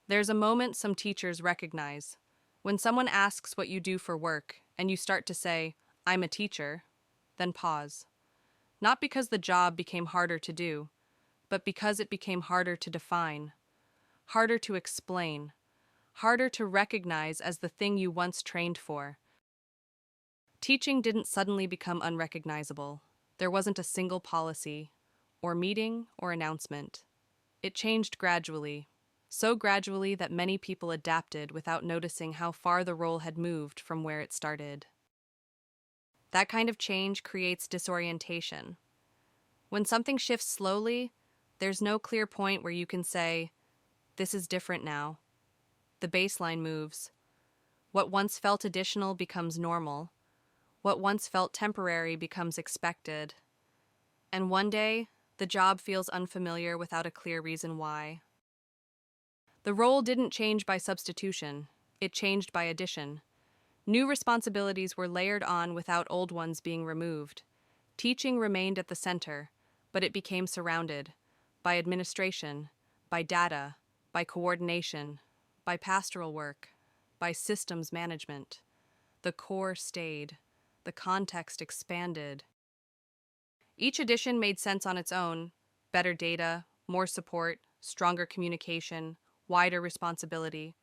There's a moment some teachers recognize. When someone asks what you do for work and you start to say, "I'm a teacher," then pause. Not because the job became harder to do, but because it became harder to define, harder to explain, harder to recognize as the thing you once trained for. Teaching didn't suddenly become unrecognizable. There wasn't a single policy, or meeting, or announcement. It changed gradually, so gradually that many people adapted without noticing how far the role had moved from where it started. That kind of change creates disorientation. When something shifts slowly, there's no clear point where you can say, "This is different now." The baseline moves. What once felt additional becomes normal. What once felt temporary becomes expected. And one day, the job feels unfamiliar without a clear reason why. The role didn't change by substitution, it changed by addition. New responsibilities were layered on without old ones being removed. Teaching remained at the center, but it became surrounded by administration, by data, by coordination, by pastoral work, by systems management. The core stayed, the context expanded. Each addition made sense on its own: better data, more support, stronger communication, wider responsibility.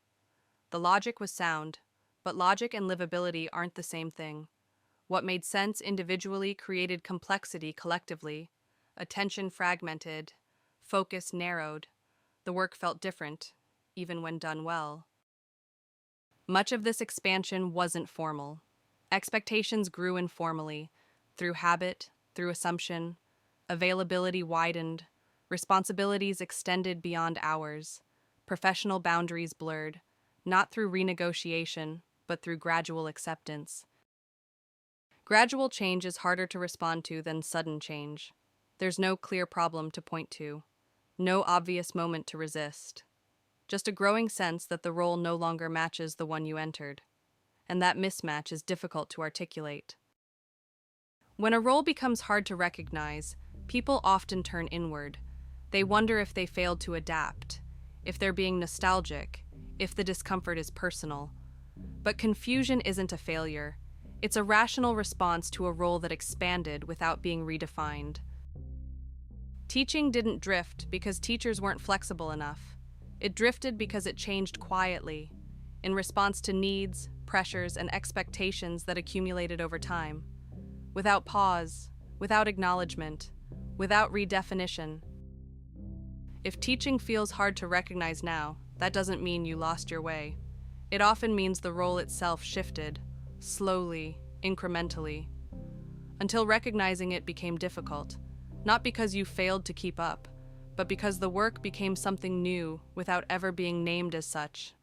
The logic was sound, but logic and livability aren't the same thing. What made sense individually created complexity collectively. Attention fragmented, focus narrowed. The work felt different, even when done well. Much of this expansion wasn't formal. Expectations grew informally, through habit, through assumption. Availability widened, responsibilities extended beyond hours, professional boundaries blurred, not through renegotiation, but through gradual acceptance. Gradual change is harder to respond to than sudden change. There's no clear problem to point to, no obvious moment to resist. Just a growing sense that the role no longer matches the one you entered, and that mismatch is difficult to articulate. When a role becomes hard to recognize, people often turn inward. They wonder if they failed to adapt, if they're being nostalgic, if the discomfort is personal. But confusion isn't a failure. It's a rational response to a role that expanded without being redefined. Teaching didn't drift because teachers weren't flexible enough. It drifted because it changed quietly, in response to needs, pressures, and expectations that accumulated over time. Without pause, without acknowledgement, without redefinition. If teaching feels hard to recognize now, that doesn't mean you lost your way. It often means the role itself shifted, slowly, incrementally, until recognizing it became difficult, not because you failed to keep up, but because the work became something new without ever being named as such.